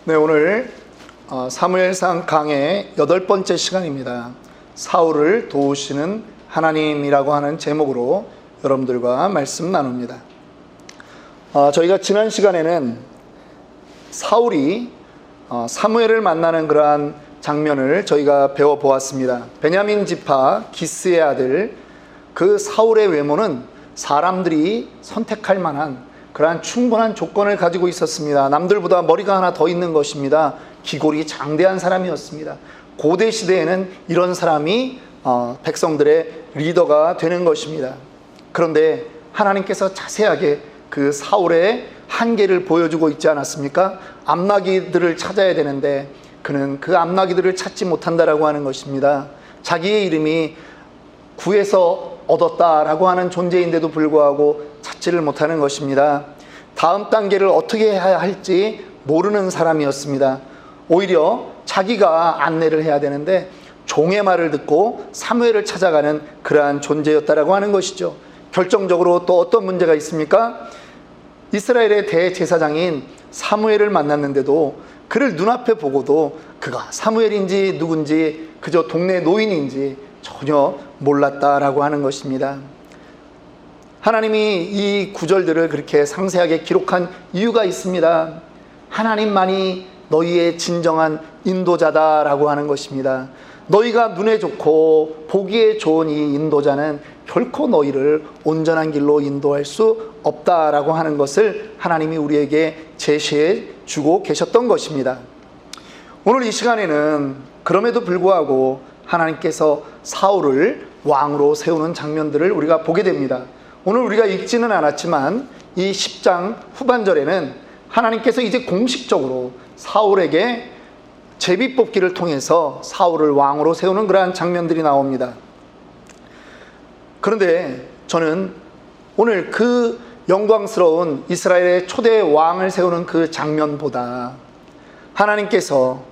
네, 오늘 사무엘상 강의 8번째 시간입니다. 사울을 도우시는 하나님이라고 하는 제목으로 여러분들과 말씀 나눕니다. 저희가 지난 시간에는 사울이 사무엘을 만나는 그러한 장면을 저희가 배워보았습니다. 베냐민 지파 기스의 아들 그 사울의 외모는 사람들이 선택할 만한 그러한 충분한 조건을 가지고 있었습니다. 남들보다 머리가 하나 더 있는 것입니다. 기골이 장대한 사람이었습니다. 고대 시대에는 이런 사람이 백성들의 리더가 되는 것입니다. 그런데 하나님께서 자세하게 그 사울의 한계를 보여주고 있지 않았습니까? 암나기들을 찾아야 되는데 그는 그 암나기들을 찾지 못한다라고 하는 것입니다. 자기의 이름이 구에서 얻었다라고 하는 존재인데도 불구하고 찾지를 못하는 것입니다. 다음 단계를 어떻게 해야 할지 모르는 사람이었습니다. 오히려 자기가 안내를 해야 되는데 종의 말을 듣고 사무엘을 찾아가는 그러한 존재였다라고 하는 것이죠. 결정적으로 또 어떤 문제가 있습니까? 이스라엘의 대제사장인 사무엘을 만났는데도 그를 눈앞에 보고도 그가 사무엘인지 누군지 그저 동네 노인인지 전혀 몰랐다라고 하는 것입니다. 하나님이 이 구절들을 그렇게 상세하게 기록한 이유가 있습니다. 하나님만이 너희의 진정한 인도자다라고 하는 것입니다. 너희가 눈에 좋고 보기에 좋은 이 인도자는 결코 너희를 온전한 길로 인도할 수 없다라고 하는 것을 하나님이 우리에게 제시해 주고 계셨던 것입니다. 오늘 이 시간에는 그럼에도 불구하고 하나님께서 사울을 왕으로 세우는 장면들을 우리가 보게 됩니다. 오늘 우리가 읽지는 않았지만 이 10장 후반절에는 하나님께서 이제 공식적으로 사울에게 제비뽑기를 통해서 사울을 왕으로 세우는 그러한 장면들이 나옵니다. 그런데 저는 오늘 그 영광스러운 이스라엘의 초대 왕을 세우는 그 장면보다 하나님께서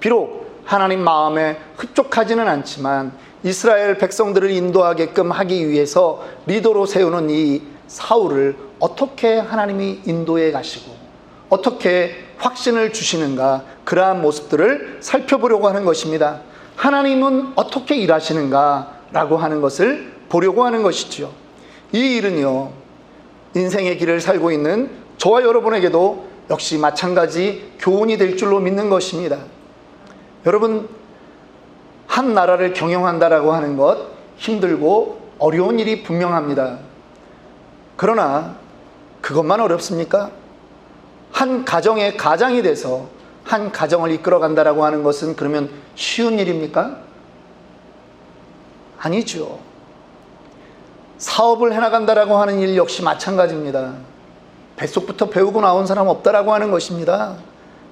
비록 하나님 마음에 흡족하지는 않지만 이스라엘 백성들을 인도하게끔 하기 위해서 리더로 세우는 이 사울을 어떻게 하나님이 인도해 가시고 어떻게 확신을 주시는가, 그러한 모습들을 살펴보려고 하는 것입니다. 하나님은 어떻게 일하시는가 라고 하는 것을 보려고 하는 것이죠. 이 일은요, 인생의 길을 살고 있는 저와 여러분에게도 역시 마찬가지 교훈이 될 줄로 믿는 것입니다. 여러분, 한 나라를 경영한다라고 하는 것 힘들고 어려운 일이 분명합니다. 그러나 그것만 어렵습니까? 한 가정의 가장이 돼서 한 가정을 이끌어 간다라고 하는 것은 그러면 쉬운 일입니까? 아니죠. 사업을 해나간다라고 하는 일 역시 마찬가지입니다. 뱃속부터 배우고 나온 사람 없다라고 하는 것입니다.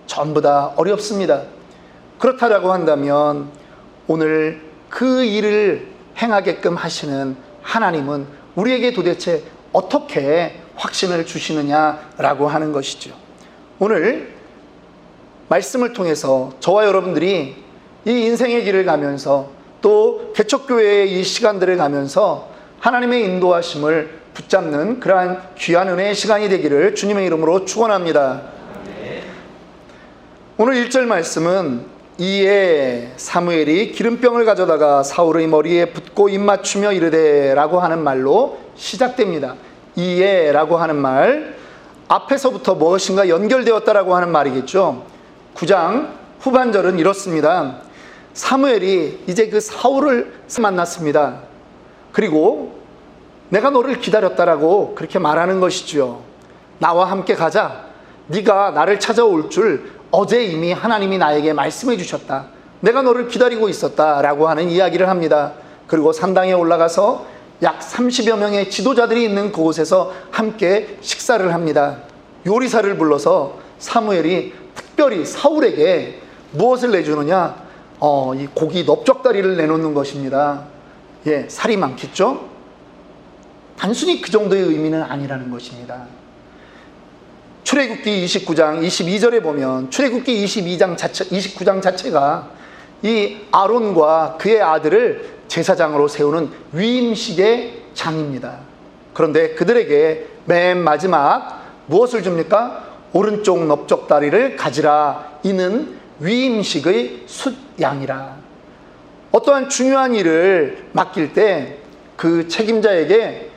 전부 다 어렵습니다. 그렇다라고 한다면 오늘 그 일을 행하게끔 하시는 하나님은 우리에게 도대체 어떻게 확신을 주시느냐라고 하는 것이죠. 오늘 말씀을 통해서 저와 여러분들이 이 인생의 길을 가면서 또 개척교회의 이 시간들을 가면서 하나님의 인도하심을 붙잡는 그러한 귀한 은혜의 시간이 되기를 주님의 이름으로 축원합니다. 오늘 1절 말씀은 이에 사무엘이 기름병을 가져다가 사울의 머리에 붓고 입맞추며 이르되 라고 하는 말로 시작됩니다. 이에 라고 하는 말, 앞에서부터 무엇인가 연결되었다라고 하는 말이겠죠. 9장 후반절은 이렇습니다. 사무엘이 이제 그 사울을 만났습니다. 그리고 내가 너를 기다렸다라고 그렇게 말하는 것이죠. 나와 함께 가자. 네가 나를 찾아올 줄 어제 이미 하나님이 나에게 말씀해 주셨다. 내가 너를 기다리고 있었다 라고 하는 이야기를 합니다. 그리고 산당에 올라가서 약 30여 명의 지도자들이 있는 그곳에서 함께 식사를 합니다. 요리사를 불러서 사무엘이 특별히 사울에게 무엇을 내주느냐? 이 고기 넓적다리를 내놓는 것입니다. 예, 살이 많겠죠? 단순히 그 정도의 의미는 아니라는 것입니다. 출애굽기 29장 22절에 보면 출애굽기 29장 자체가 이 아론과 그의 아들을 제사장으로 세우는 위임식의 장입니다. 그런데 그들에게 맨 마지막 무엇을 줍니까? 오른쪽 넓적다리를 가지라. 이는 위임식의 숫양이라. 어떠한 중요한 일을 맡길 때 그 책임자에게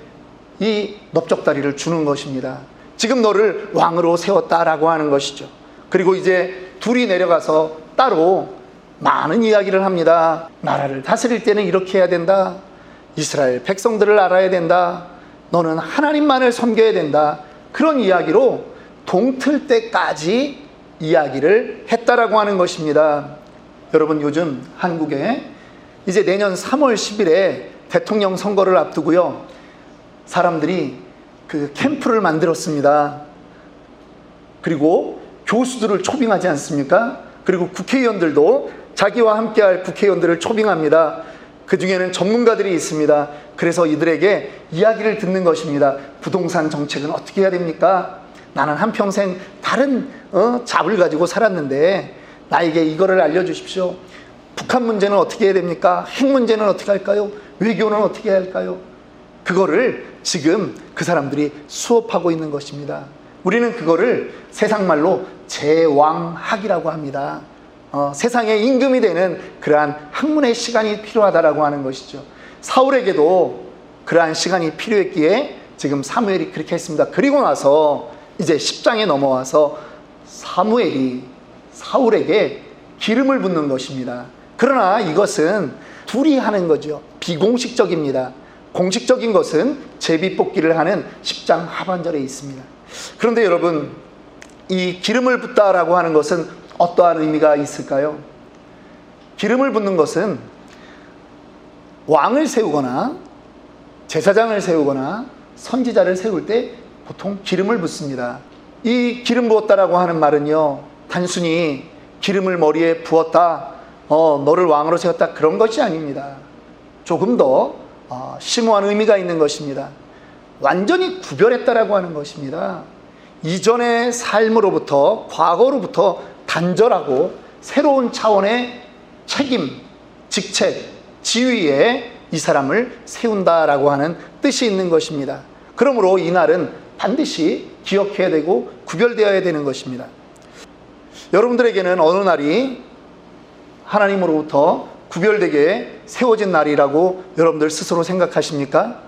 이 넓적다리를 주는 것입니다. 지금 너를 왕으로 세웠다라고 하는 것이죠. 그리고 이제 둘이 내려가서 따로 많은 이야기를 합니다. 나라를 다스릴 때는 이렇게 해야 된다. 이스라엘 백성들을 알아야 된다. 너는 하나님만을 섬겨야 된다. 그런 이야기로 동틀 때까지 이야기를 했다라고 하는 것입니다. 여러분, 요즘 한국에 이제 내년 3월 10일에 대통령 선거를 앞두고요, 사람들이 그 캠프를 만들었습니다. 그리고 교수들을 초빙하지 않습니까? 그리고 국회의원들도 자기와 함께할 국회의원들을 초빙합니다. 그 중에는 전문가들이 있습니다. 그래서 이들에게 이야기를 듣는 것입니다. 부동산 정책은 어떻게 해야 됩니까? 나는 한평생 다른 잡을 가지고 살았는데 나에게 이거를 알려주십시오. 북한 문제는 어떻게 해야 됩니까? 핵 문제는 어떻게 할까요? 외교는 어떻게 해야 할까요? 그거를 지금 그 사람들이 수업하고 있는 것입니다. 우리는 그거를 세상말로 제왕학이라고 합니다. 세상의 임금이 되는 그러한 학문의 시간이 필요하다라고 하는 것이죠. 사울에게도 그러한 시간이 필요했기에 지금 사무엘이 그렇게 했습니다. 그리고 나서 이제 10장에 넘어와서 사무엘이 사울에게 기름을 붓는 것입니다. 그러나 이것은 둘이 하는 거죠. 비공식적입니다. 공식적인 것은 제비뽑기를 하는 10장 하반절에 있습니다. 그런데 여러분, 이 기름을 붓다라고 하는 것은 어떠한 의미가 있을까요? 기름을 붓는 것은 왕을 세우거나 제사장을 세우거나 선지자를 세울 때 보통 기름을 붓습니다. 이 기름 부었다라고 하는 말은요, 단순히 기름을 머리에 부었다, 너를 왕으로 세웠다, 그런 것이 아닙니다. 조금 더 심오한 의미가 있는 것입니다. 완전히 구별했다라고 하는 것입니다. 이전의 삶으로부터, 과거로부터 단절하고 새로운 차원의 책임, 직책, 지위에 이 사람을 세운다라고 하는 뜻이 있는 것입니다. 그러므로 이날은 반드시 기억해야 되고 구별되어야 되는 것입니다. 여러분들에게는 어느 날이 하나님으로부터 구별되게 세워진 날이라고 여러분들 스스로 생각하십니까?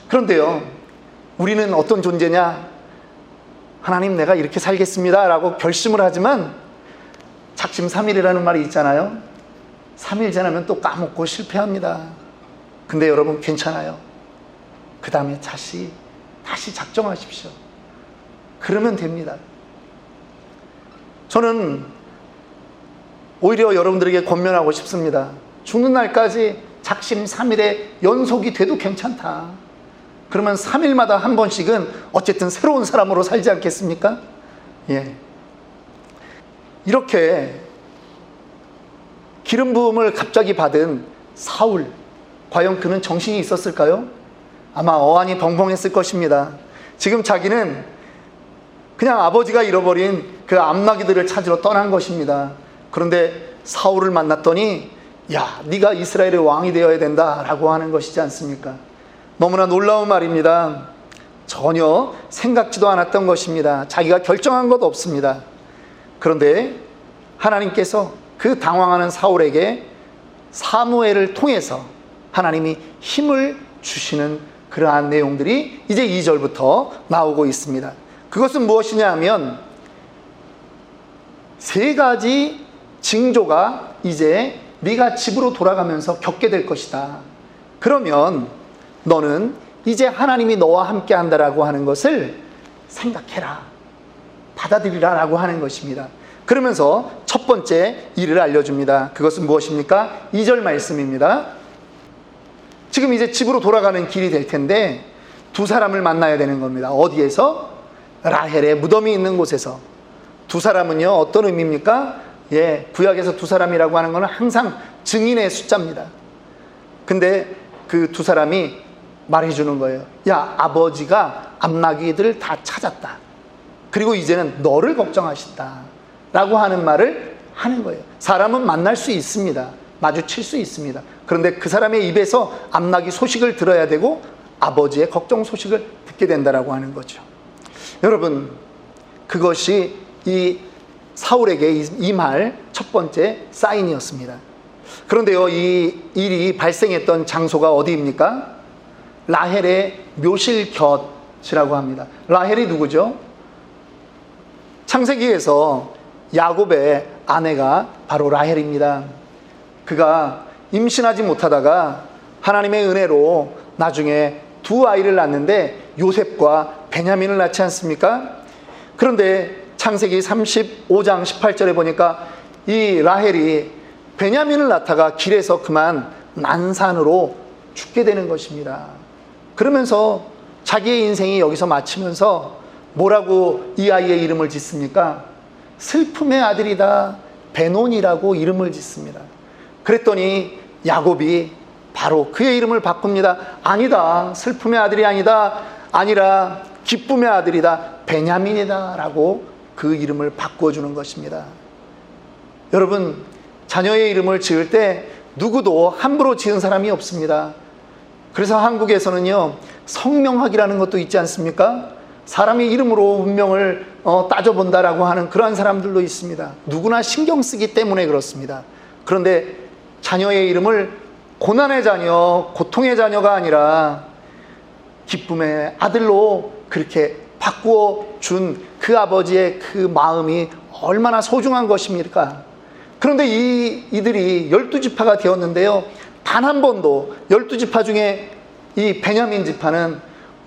그런데요, 우리는 어떤 존재냐? 하나님, 내가 이렇게 살겠습니다 라고 결심을 하지만 작심 3일이라는 말이 있잖아요. 3일 지나면 또 까먹고 실패합니다. 근데 여러분, 괜찮아요. 그 다음에 다시 작정하십시오. 그러면 됩니다. 저는 오히려 여러분들에게 권면하고 싶습니다. 죽는 날까지 작심 3일에 연속이 돼도 괜찮다. 그러면 3일마다 한 번씩은 어쨌든 새로운 사람으로 살지 않겠습니까? 예. 이렇게 기름 부음을 갑자기 받은 사울, 과연 그는 정신이 있었을까요? 아마 어안이 벙벙했을 것입니다. 지금 자기는 그냥 아버지가 잃어버린 그 암나귀들을 찾으러 떠난 것입니다. 그런데 사울을 만났더니, 야, 네가 이스라엘의 왕이 되어야 된다라고 하는 것이지 않습니까? 너무나 놀라운 말입니다. 전혀 생각지도 않았던 것입니다. 자기가 결정한 것 없습니다. 그런데 하나님께서 그 당황하는 사울에게 사무엘을 통해서 하나님이 힘을 주시는 그러한 내용들이 이제 2절부터 나오고 있습니다. 그것은 무엇이냐 하면 3가지 징조가 이제 네가 집으로 돌아가면서 겪게 될 것이다. 그러면 너는 이제 하나님이 너와 함께 한다라고 하는 것을 생각해라, 받아들이라 라고 하는 것입니다. 그러면서 첫 번째 일을 알려줍니다. 그것은 무엇입니까? 2절 말씀입니다. 지금 이제 집으로 돌아가는 길이 될 텐데 두 사람을 만나야 되는 겁니다. 어디에서? 라헬의 무덤이 있는 곳에서. 두 사람은요, 어떤 의미입니까? 예, 구약에서 두 사람이라고 하는 것은 항상 증인의 숫자입니다. 근데 그 두 사람이 말해주는 거예요. 야, 아버지가 암나귀들을 다 찾았다. 그리고 이제는 너를 걱정하신다 라고 하는 말을 하는 거예요. 사람은 만날 수 있습니다. 마주칠 수 있습니다. 그런데 그 사람의 입에서 암나귀 소식을 들어야 되고 아버지의 걱정 소식을 듣게 된다라고 하는 거죠. 여러분, 그것이 이 사울에게 임할 첫 번째 사인이었습니다. 그런데요, 이 일이 발생했던 장소가 어디입니까? 라헬의 묘실곁이라고 합니다. 라헬이 누구죠? 창세기에서 야곱의 아내가 바로 라헬입니다. 그가 임신하지 못하다가 하나님의 은혜로 나중에 두 아이를 낳는데 요셉과 베냐민을 낳지 않습니까? 그런데 창세기 35장 18절에 보니까 이 라헬이 베냐민을 낳다가 길에서 그만 난산으로 죽게 되는 것입니다. 그러면서 자기의 인생이 여기서 마치면서 뭐라고 이 아이의 이름을 짓습니까? 슬픔의 아들이다, 베논이라고 이름을 짓습니다. 그랬더니 야곱이 바로 그의 이름을 바꿉니다. 아니다, 슬픔의 아들이 아니라 기쁨의 아들이다, 베냐민이다 라고 그 이름을 바꿔주는 것입니다. 여러분, 자녀의 이름을 지을 때 누구도 함부로 지은 사람이 없습니다. 그래서 한국에서는요, 성명학이라는 것도 있지 않습니까? 사람의 이름으로 운명을 따져본다라고 하는 그러한 사람들도 있습니다. 누구나 신경 쓰기 때문에 그렇습니다. 그런데 자녀의 이름을 고난의 자녀, 고통의 자녀가 아니라 기쁨의 아들로 그렇게 바꾸어 준 그 아버지의 그 마음이 얼마나 소중한 것입니까? 그런데 이들이 12지파가 되었는데요, 단 한 번도 12지파 중에 이 베냐민 지파는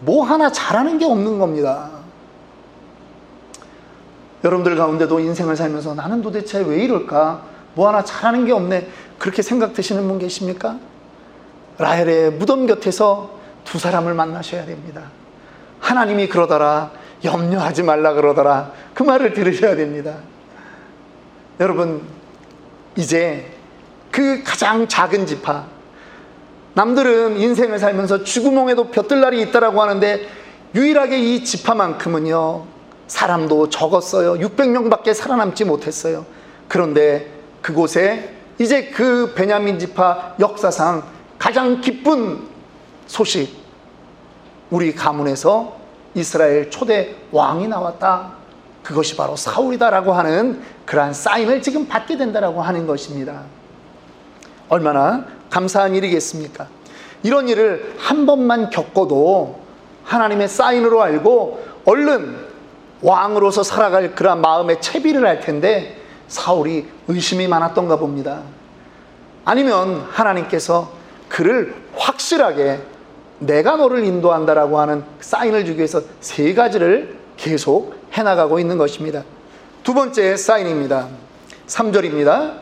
뭐 하나 잘하는 게 없는 겁니다. 여러분들 가운데도 인생을 살면서 나는 도대체 왜 이럴까? 뭐 하나 잘하는 게 없네, 그렇게 생각되시는 분 계십니까? 라헬의 무덤 곁에서 두 사람을 만나셔야 됩니다. 하나님이 그러더라, 염려하지 말라 그러더라, 그 말을 들으셔야 됩니다. 여러분, 이제 그 가장 작은 지파, 남들은 인생을 살면서 죽음홍에도 벼뜰날이 있다라고 하는데 유일하게 이 지파만큼은요, 사람도 적었어요. 600명밖에 살아남지 못했어요. 그런데 그곳에 이제 그 베냐민 지파 역사상 가장 기쁜 소식, 우리 가문에서 이스라엘 초대 왕이 나왔다, 그것이 바로 사울이다라고 하는 그러한 사인을 지금 받게 된다라고 하는 것입니다. 얼마나 감사한 일이겠습니까? 이런 일을 한 번만 겪어도 하나님의 사인으로 알고 얼른 왕으로서 살아갈 그러한 마음의 채비를 할 텐데 사울이 의심이 많았던가 봅니다. 아니면 하나님께서 그를 확실하게 내가 너를 인도한다라고 하는 사인을 주기 위해서 세 가지를 계속 해나가고 있는 것입니다. 두 번째 사인입니다. 3절입니다.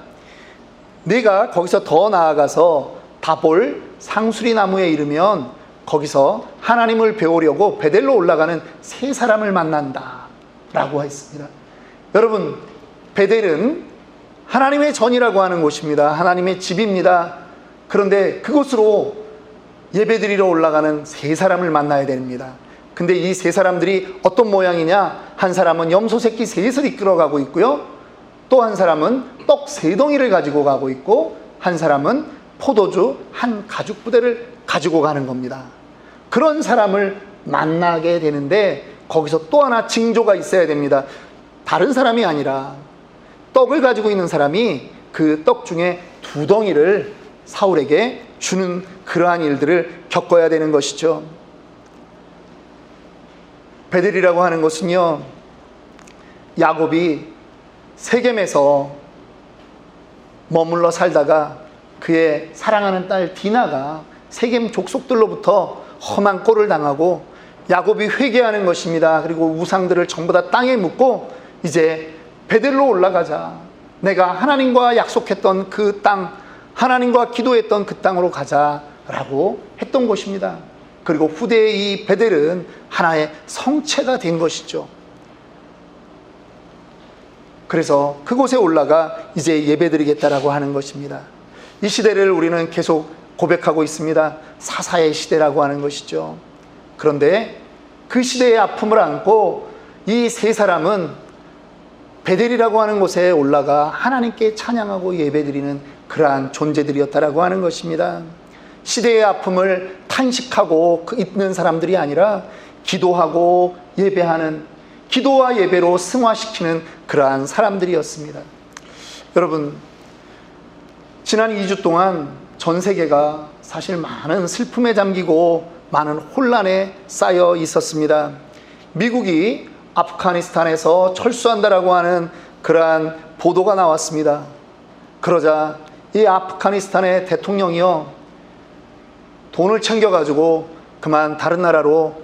네가 거기서 더 나아가서 다볼 상수리 나무에 이르면 거기서 하나님을 배우려고 베델로 올라가는 세 사람을 만난다 라고 했습니다. 여러분, 베델은 하나님의 전이라고 하는 곳입니다. 하나님의 집입니다. 그런데 그곳으로 예배드리러 올라가는 세 사람을 만나야 됩니다. 근데 이 세 사람들이 어떤 모양이냐? 한 사람은 염소 새끼 셋을 이끌어가고 있고요, 또 한 사람은 떡 세 덩이를 가지고 가고 있고, 한 사람은 포도주 한 가죽 부대를 가지고 가는 겁니다. 그런 사람을 만나게 되는데 거기서 또 하나 징조가 있어야 됩니다. 다른 사람이 아니라 떡을 가지고 있는 사람이 그 떡 중에 두 덩이를 사울에게 주는 그러한 일들을 겪어야 되는 것이죠. 베델이라고 하는 것은요, 야곱이 세겜에서 머물러 살다가 그의 사랑하는 딸 디나가 세겜 족속들로부터 험한 꼴을 당하고 야곱이 회개하는 것입니다. 그리고 우상들을 전부 다 땅에 묻고 이제 베델로 올라가자, 내가 하나님과 약속했던 그 땅, 하나님과 기도했던 그 땅으로 가자라고 했던 것입니다. 그리고 후대의 이 베델은 하나의 성체가 된 것이죠. 그래서 그곳에 올라가 이제 예배드리겠다라고 하는 것입니다. 이 시대를 우리는 계속 고백하고 있습니다. 사사의 시대라고 하는 것이죠. 그런데 그 시대의 아픔을 안고 이 세 사람은 베델이라고 하는 곳에 올라가 하나님께 찬양하고 예배드리는 그러한 존재들이었다라고 하는 것입니다. 시대의 아픔을 탄식하고 있는 사람들이 아니라 기도하고 예배하는, 기도와 예배로 승화시키는 그러한 사람들이었습니다. 여러분, 지난 2주 동안 전 세계가 사실 많은 슬픔에 잠기고 많은 혼란에 쌓여 있었습니다. 미국이 아프가니스탄에서 철수한다라고 하는 그러한 보도가 나왔습니다. 그러자 이 아프가니스탄의 대통령이요, 돈을 챙겨가지고 그만 다른 나라로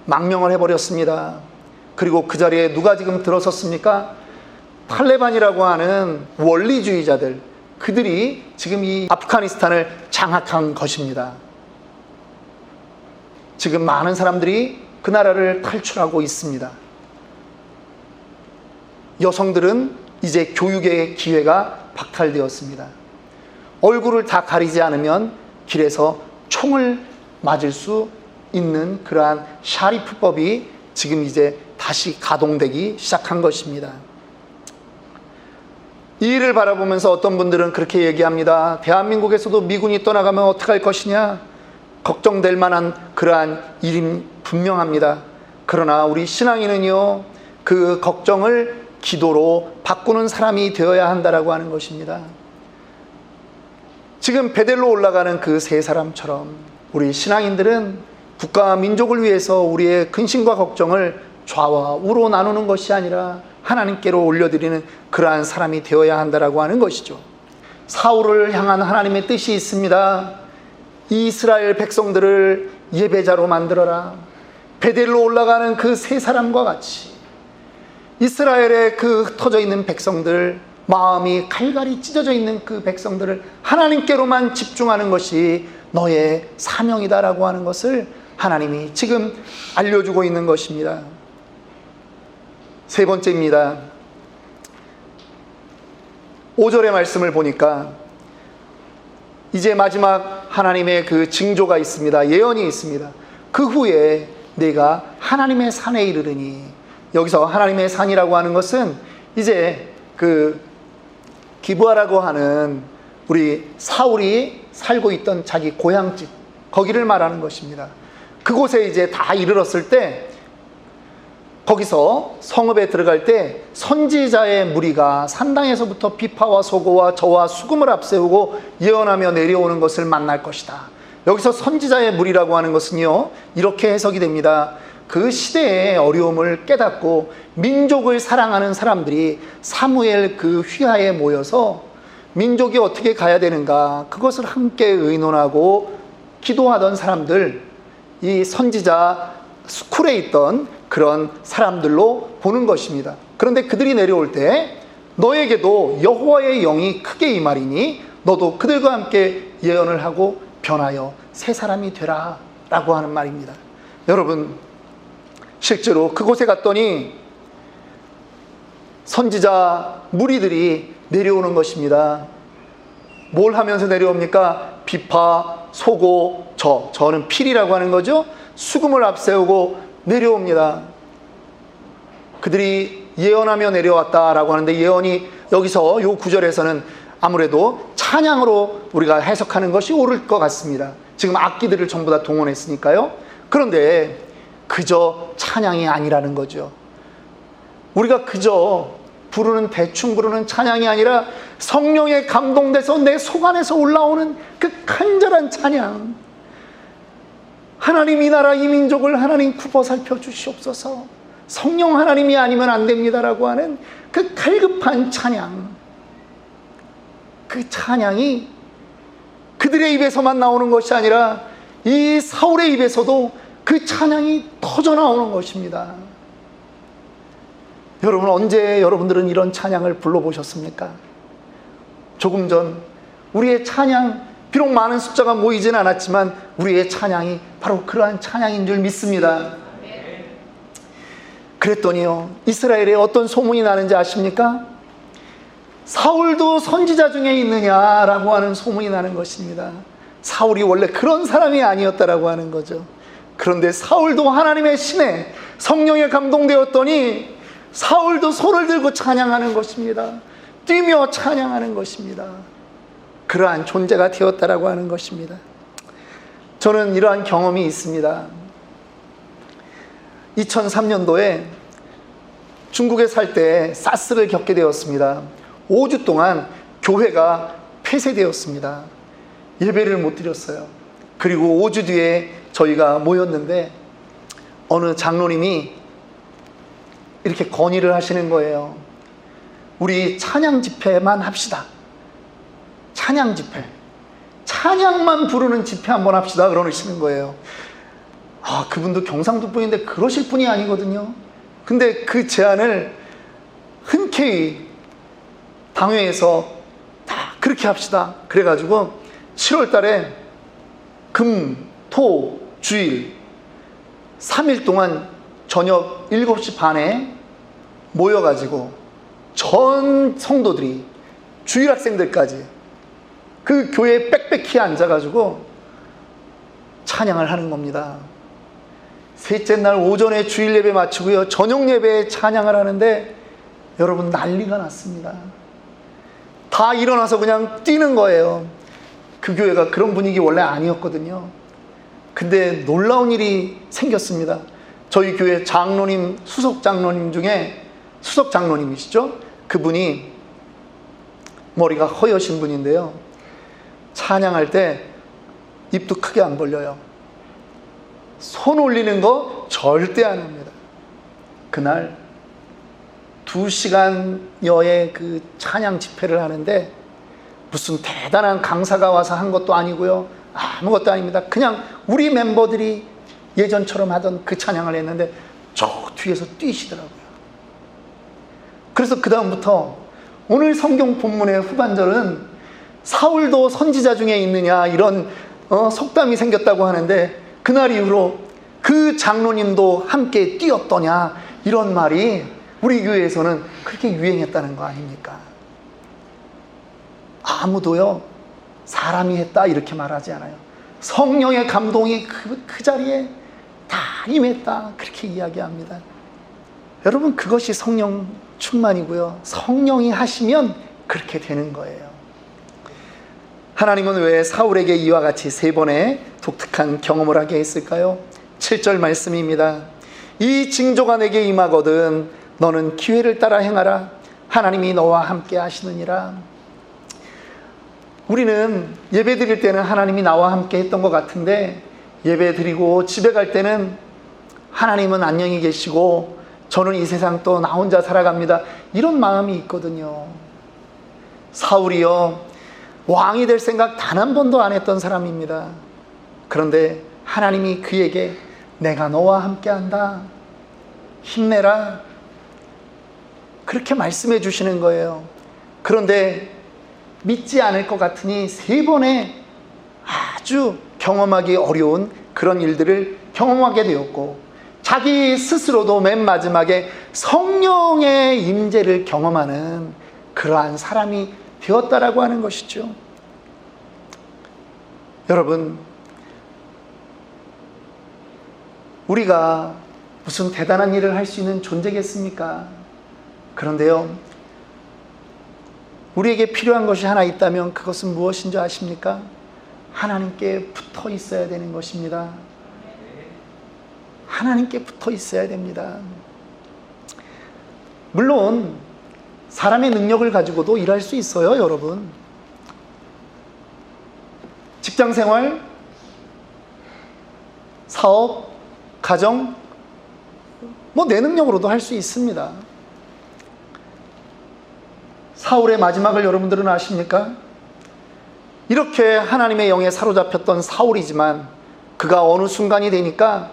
망명을 해버렸습니다. 그리고 그 자리에 누가 지금 들어섰습니까? 탈레반이라고 하는 원리주의자들, 그들이 지금 이 아프가니스탄을 장악한 것입니다. 지금 많은 사람들이 그 나라를 탈출하고 있습니다. 여성들은 이제 교육의 기회가 박탈되었습니다. 얼굴을 다 가리지 않으면 길에서 총을 맞을 수 있는 그러한 샤리프법이 지금 이제 다시 가동되기 시작한 것입니다. 이 일을 바라보면서 어떤 분들은 그렇게 얘기합니다. 대한민국에서도 미군이 떠나가면 어떡할 것이냐, 걱정될 만한 그러한 일이 분명합니다. 그러나 우리 신앙인은요, 그 걱정을 기도로 바꾸는 사람이 되어야 한다라고 하는 것입니다. 지금 베델로 올라가는 그 세 사람처럼 우리 신앙인들은 국가와 민족을 위해서 우리의 근심과 걱정을 좌와 우로 나누는 것이 아니라 하나님께로 올려드리는 그러한 사람이 되어야 한다라고 하는 것이죠. 사울을 향한 하나님의 뜻이 있습니다. 이스라엘 백성들을 예배자로 만들어라. 베델로 올라가는 그 세 사람과 같이 이스라엘의 그 흩어져 있는 백성들, 마음이 갈갈이 찢어져 있는 그 백성들을 하나님께로만 집중하는 것이 너의 사명이다라고 하는 것을 하나님이 지금 알려주고 있는 것입니다. 세 번째입니다. 5절의 말씀을 보니까 이제 마지막 하나님의 그 징조가 있습니다. 예언이 있습니다. 그 후에 내가 하나님의 산에 이르르니, 여기서 하나님의 산이라고 하는 것은 이제 그 기브아라고 하는 우리 사울이 살고 있던 자기 고향집, 거기를 말하는 것입니다. 그곳에 이제 다 이르렀을 때, 거기서 성읍에 들어갈 때 선지자의 무리가 산당에서부터 비파와 소고와 저와 수금을 앞세우고 예언하며 내려오는 것을 만날 것이다. 여기서 선지자의 무리라고 하는 것은요, 이렇게 해석이 됩니다. 그 시대의 어려움을 깨닫고 민족을 사랑하는 사람들이 사무엘 그 휘하에 모여서 민족이 어떻게 가야 되는가, 그것을 함께 의논하고 기도하던 사람들, 이 선지자 스쿨에 있던 그런 사람들로 보는 것입니다. 그런데 그들이 내려올 때 너에게도 여호와의 영이 크게 임하리니 너도 그들과 함께 예언을 하고 변하여 새 사람이 되라 라고 하는 말입니다. 여러분, 실제로 그곳에 갔더니 선지자 무리들이 내려오는 것입니다. 뭘 하면서 내려옵니까? 비파, 소고, 저는 필이라고 하는 거죠. 수금을 앞세우고 내려옵니다. 그들이 예언하며 내려왔다라고 하는데, 예언이 여기서 요 구절에서는 아무래도 찬양으로 우리가 해석하는 것이 옳을 것 같습니다. 지금 악기들을 전부 다 동원했으니까요. 그런데 그저 찬양이 아니라는 거죠. 우리가 그저 대충 부르는 찬양이 아니라 성령에 감동돼서 내 속 안에서 올라오는 그 간절한 찬양. 하나님, 이 나라 이 민족을 하나님 굽어 살펴 주시옵소서. 성령 하나님이 아니면 안 됩니다라고 하는 그 갈급한 찬양. 그 찬양이 그들의 입에서만 나오는 것이 아니라 이 사울의 입에서도 그 찬양이 터져 나오는 것입니다. 여러분, 언제 여러분들은 이런 찬양을 불러보셨습니까? 조금 전 우리의 찬양, 비록 많은 숫자가 모이진 않았지만 우리의 찬양이 바로 그러한 찬양인 줄 믿습니다. 그랬더니요, 이스라엘에 어떤 소문이 나는지 아십니까? 사울도 선지자 중에 있느냐라고 하는 소문이 나는 것입니다. 사울이 원래 그런 사람이 아니었다라고 하는 거죠. 그런데 사울도 하나님의 신에 성령에 감동되었더니 사울도 손을 들고 찬양하는 것입니다. 뛰며 찬양하는 것입니다. 그러한 존재가 되었다라고 하는 것입니다. 저는 이러한 경험이 있습니다. 2003년도에 중국에 살 때 사스를 겪게 되었습니다. 5주 동안 교회가 폐쇄되었습니다. 예배를 못 드렸어요. 그리고 5주 뒤에 저희가 모였는데 어느 장로님이 이렇게 건의를 하시는 거예요. 우리 찬양 집회만 합시다. 찬양 집회. 찬양만 부르는 집회 한번 합시다. 그러시는 거예요. 그분도 경상도 분인데 그러실 분이 아니거든요. 근데 그 제안을 흔쾌히 당회에서 다 그렇게 합시다. 그래가지고 7월 달에 금, 토, 주일 3일 동안 저녁 7시 반에 모여가지고 전 성도들이 주일 학생들까지 그 교회에 빽빽히 앉아가지고 찬양을 하는 겁니다. 셋째 날 오전에 주일 예배 마치고요, 저녁 예배에 찬양을 하는데 여러분 난리가 났습니다. 다 일어나서 그냥 뛰는 거예요. 그 교회가 그런 분위기 원래 아니었거든요. 근데 놀라운 일이 생겼습니다. 저희 교회 장로님, 수석 장로님 중에 수석 장로님이시죠? 그분이 머리가 허여신 분인데요, 찬양할 때 입도 크게 안 벌려요. 손 올리는 거 절대 안 합니다. 그날 2시간여의 그 찬양 집회를 하는데 무슨 대단한 강사가 와서 한 것도 아니고요, 아무것도 아닙니다. 그냥 우리 멤버들이 예전처럼 하던 그 찬양을 했는데 저 뒤에서 뛰시더라고요. 그래서 그 다음부터 오늘 성경 본문의 후반절은 사울도 선지자 중에 있느냐 이런 속담이 생겼다고 하는데, 그날 이후로 그 장로님도 함께 뛰었더냐 이런 말이 우리 교회에서는 그렇게 유행했다는 거 아닙니까? 아무도요 사람이 했다 이렇게 말하지 않아요. 성령의 감동이 그 자리에 다 임했다 그렇게 이야기합니다. 여러분, 그것이 성령 충만이고요, 성령이 하시면 그렇게 되는 거예요. 하나님은 왜 사울에게 이와 같이 3번의 독특한 경험을 하게 했을까요? 7절 말씀입니다. 이 징조가 내게 임하거든 너는 기회를 따라 행하라. 하나님이 너와 함께 하시느니라. 우리는 예배 드릴 때는 하나님이 나와 함께 했던 것 같은데, 예배 드리고 집에 갈 때는 하나님은 안녕히 계시고 저는 이 세상 또 나 혼자 살아갑니다, 이런 마음이 있거든요. 사울이요, 왕이 될 생각 단 한 번도 안 했던 사람입니다. 그런데 하나님이 그에게 내가 너와 함께 한다, 힘내라, 그렇게 말씀해 주시는 거예요. 그런데 믿지 않을 것 같으니 3번의 아주 경험하기 어려운 그런 일들을 경험하게 되었고, 자기 스스로도 맨 마지막에 성령의 임재를 경험하는 그러한 사람이 되었다라고 하는 것이죠. 여러분, 우리가 무슨 대단한 일을 할 수 있는 존재겠습니까? 그런데요, 우리에게 필요한 것이 하나 있다면 그것은 무엇인 줄 아십니까? 하나님께 붙어 있어야 되는 것입니다. 하나님께 붙어 있어야 됩니다. 물론 사람의 능력을 가지고도 일할 수 있어요, 여러분. 직장생활, 사업, 가정, 내 능력으로도 할 수 있습니다. 사울의 마지막을 여러분들은 아십니까? 이렇게 하나님의 영에 사로잡혔던 사울이지만 그가 어느 순간이 되니까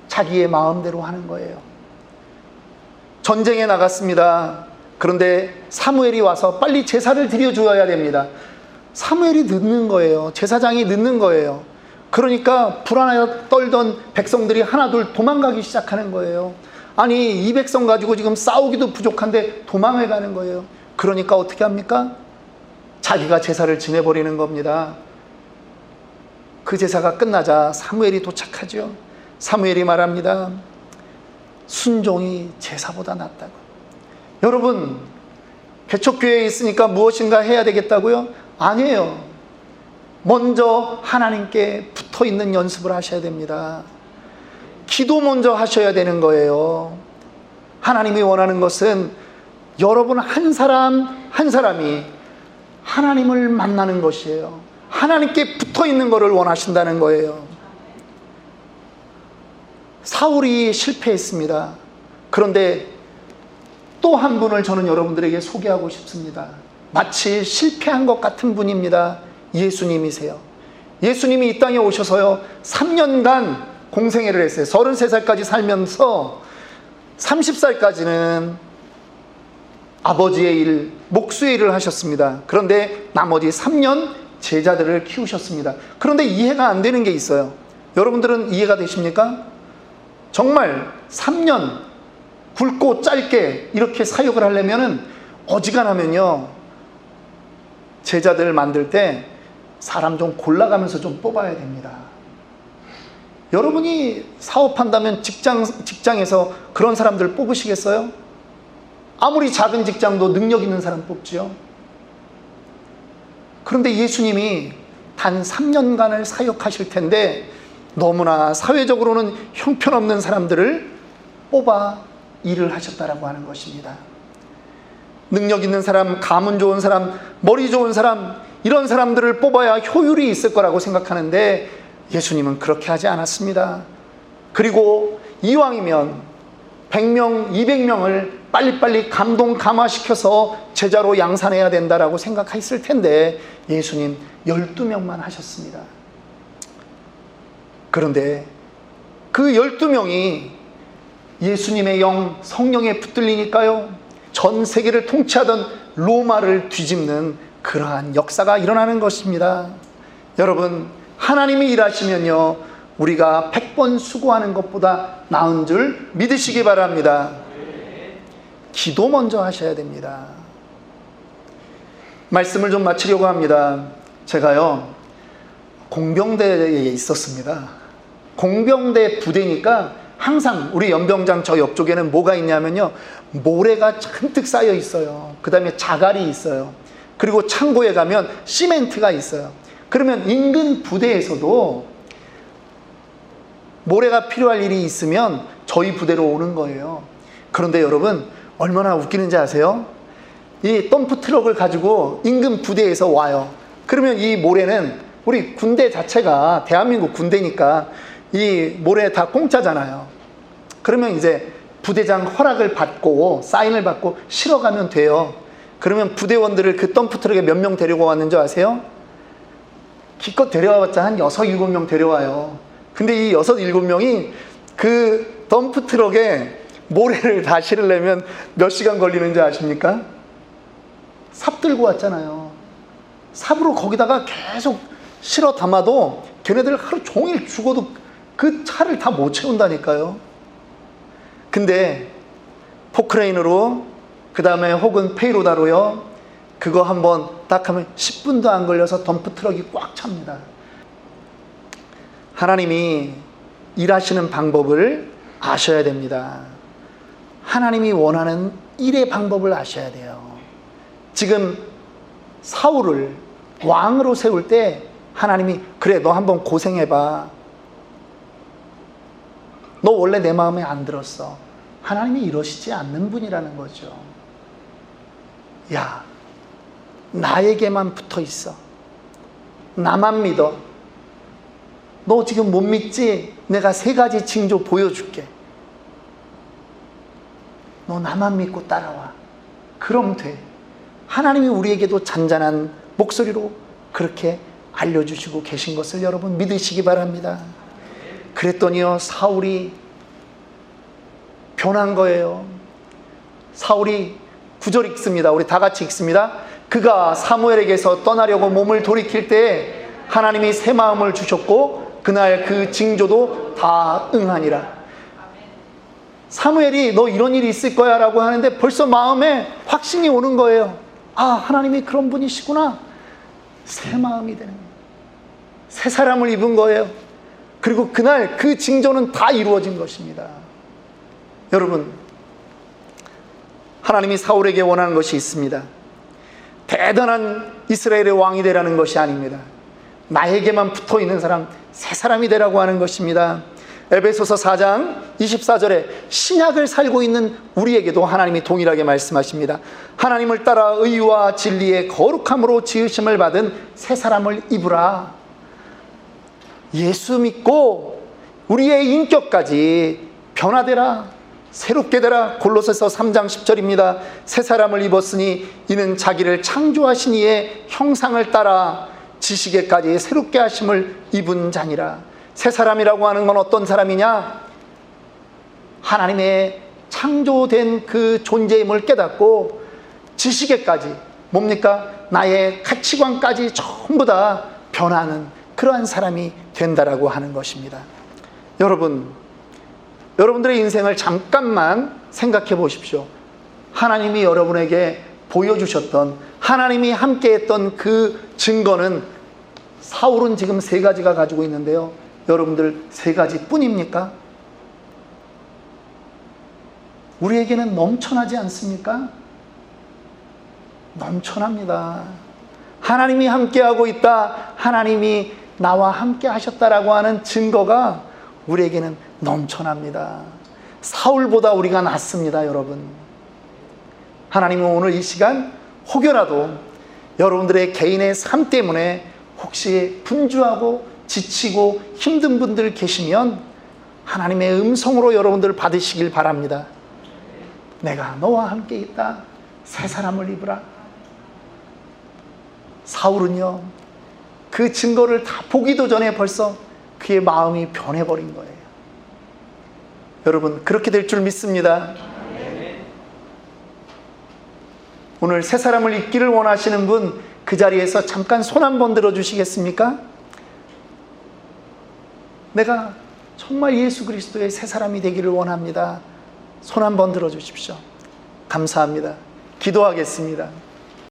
자기의 마음대로 하는 거예요. 전쟁에 나갔습니다. 그런데 사무엘이 와서 빨리 제사를 드려줘야 됩니다. 사무엘이 늦는 거예요. 제사장이 늦는 거예요. 그러니까 불안하여 떨던 백성들이 하나둘 도망가기 시작하는 거예요. 아니, 이 백성 가지고 지금 싸우기도 부족한데 도망을 가는 거예요. 그러니까 어떻게 합니까? 자기가 제사를 지내버리는 겁니다. 그 제사가 끝나자 사무엘이 도착하죠. 사무엘이 말합니다. 순종이 제사보다 낫다고. 여러분, 개척교회에 있으니까 무엇인가 해야 되겠다고요? 아니에요. 먼저 하나님께 붙어있는 연습을 하셔야 됩니다. 기도 먼저 하셔야 되는 거예요. 하나님이 원하는 것은 여러분 한 사람 한 사람이 하나님을 만나는 것이에요. 하나님께 붙어 있는 것을 원하신다는 거예요. 사울이 실패했습니다. 그런데 또 한 분을 저는 여러분들에게 소개하고 싶습니다. 마치 실패한 것 같은 분입니다. 예수님이세요. 예수님이 이 땅에 오셔서요 3년간 공생애를 했어요. 33살까지 살면서 30살까지는 아버지의 일, 목수의 일을 하셨습니다. 그런데 나머지 3년 제자들을 키우셨습니다. 그런데 이해가 안 되는 게 있어요. 여러분들은 이해가 되십니까? 정말 3년 굵고 짧게 이렇게 사역을 하려면 어지간하면요 제자들 만들 때 사람 좀 골라가면서 좀 뽑아야 됩니다. 여러분이 사업한다면 직장에서 그런 사람들 뽑으시겠어요? 아무리 작은 직장도 능력 있는 사람 뽑지요. 그런데 예수님이 단 3년간을 사역하실 텐데 너무나 사회적으로는 형편없는 사람들을 뽑아 일을 하셨다라고 하는 것입니다. 능력 있는 사람, 가문 좋은 사람, 머리 좋은 사람, 이런 사람들을 뽑아야 효율이 있을 거라고 생각하는데 예수님은 그렇게 하지 않았습니다. 그리고 이왕이면 100명, 200명을 빨리빨리 감동감화시켜서 제자로 양산해야 된다라고 생각했을 텐데 예수님 12명만 하셨습니다. 그런데 그 12명이 예수님의 영, 성령에 붙들리니까요 전 세계를 통치하던 로마를 뒤집는 그러한 역사가 일어나는 것입니다. 여러분, 하나님이 일하시면요 우리가 100번 수고하는 것보다 나은 줄 믿으시기 바랍니다. 기도 먼저 하셔야 됩니다. 말씀을 좀 마치려고 합니다. 제가요 공병대에 있었습니다. 공병대 부대니까 항상 우리 연병장 저 옆쪽에는 뭐가 있냐면요 모래가 잔뜩 쌓여 있어요. 그 다음에 자갈이 있어요. 그리고 창고에 가면 시멘트가 있어요. 그러면 인근 부대에서도 모래가 필요할 일이 있으면 저희 부대로 오는 거예요. 그런데 여러분 얼마나 웃기는지 아세요? 이 덤프 트럭을 가지고 인근 부대에서 와요. 그러면 이 모래는 우리 군대 자체가 대한민국 군대니까 이 모래 다 공짜잖아요. 그러면 이제 부대장 허락을 받고 사인을 받고 실어가면 돼요. 그러면 부대원들을 그 덤프 트럭에 몇 명 데리고 왔는지 아세요? 기껏 데려와봤자 한 6, 7명 데려와요. 근데 이 6, 7명이 그 덤프 트럭에 모래를 다 실으려면 몇 시간 걸리는지 아십니까? 삽 들고 왔잖아요. 삽으로 거기다가 계속 실어 담아도 걔네들 하루 종일 죽어도 그 차를 다 못 채운다니까요. 근데 포크레인으로 그 다음에 혹은 페이로다로요 그거 한번 딱 하면 10분도 안 걸려서 덤프 트럭이 꽉 찹니다. 하나님이 일하시는 방법을 아셔야 됩니다. 하나님이 원하는 일의 방법을 아셔야 돼요. 지금 사울을 왕으로 세울 때 하나님이 그래 너 한번 고생해봐. 너 원래 내 마음에 안 들었어. 하나님이 이러시지 않는 분이라는 거죠. 야, 나에게만 붙어 있어. 나만 믿어. 너 지금 못 믿지? 내가 3가지 징조 보여줄게. 너 나만 믿고 따라와. 그럼 돼. 하나님이 우리에게도 잔잔한 목소리로 그렇게 알려주시고 계신 것을 여러분 믿으시기 바랍니다. 그랬더니요 사울이 변한 거예요. 사울이 9절 읽습니다. 우리 다 같이 읽습니다. 그가 사무엘에게서 떠나려고 몸을 돌이킬 때 하나님이 새 마음을 주셨고 그날 그 징조도 다 응하니라. 사무엘이 너 이런 일이 있을 거야 라고 하는데 벌써 마음에 확신이 오는 거예요. 아, 하나님이 그런 분이시구나. 새 마음이 되는 거예요. 새 사람을 입은 거예요. 그리고 그날 그 징조는 다 이루어진 것입니다. 여러분, 하나님이 사울에게 원하는 것이 있습니다. 대단한 이스라엘의 왕이 되라는 것이 아닙니다. 나에게만 붙어 있는 사람, 새 사람이 되라고 하는 것입니다. 에베소서 4장 24절에 신약을 살고 있는 우리에게도 하나님이 동일하게 말씀하십니다. 하나님을 따라 의와 진리의 거룩함으로 지으심을 받은 새 사람을 입으라. 예수 믿고 우리의 인격까지 변화되라, 새롭게 되라. 골로새서 3장 10절입니다. 새 사람을 입었으니 이는 자기를 창조하신 이의 형상을 따라 지식에까지 새롭게 하심을 입은 자니라. 새 사람이라고 하는 건 어떤 사람이냐? 하나님의 창조된 그 존재임을 깨닫고 지식에까지, 뭡니까? 나의 가치관까지 전부 다 변하는 그러한 사람이 된다라고 하는 것입니다. 여러분들의 인생을 잠깐만 생각해 보십시오. 하나님이 여러분에게 보여주셨던, 하나님이 함께했던 그 증거는, 사울은 지금 3가지가 가지고 있는데요, 여러분들 3가지 뿐입니까? 우리에게는 넘쳐나지 않습니까? 넘쳐납니다. 하나님이 함께하고 있다, 하나님이 나와 함께 하셨다라고 하는 증거가 우리에게는 넘쳐납니다. 사울보다 우리가 낫습니다, 여러분. 하나님은 오늘 이 시간 혹여라도 여러분들의 개인의 삶 때문에 혹시 분주하고 지치고 힘든 분들 계시면 하나님의 음성으로 여러분들 받으시길 바랍니다. 내가 너와 함께 있다. 새 사람을 입으라. 사울은요, 그 증거를 다 보기도 전에 벌써 그의 마음이 변해버린 거예요. 여러분, 그렇게 될 줄 믿습니다. 오늘 새 사람을 입기를 원하시는 분, 그 자리에서 잠깐 손 한번 들어주시겠습니까? 내가 정말 예수 그리스도의 새 사람이 되기를 원합니다. 손 한번 들어주십시오. 감사합니다. 기도하겠습니다.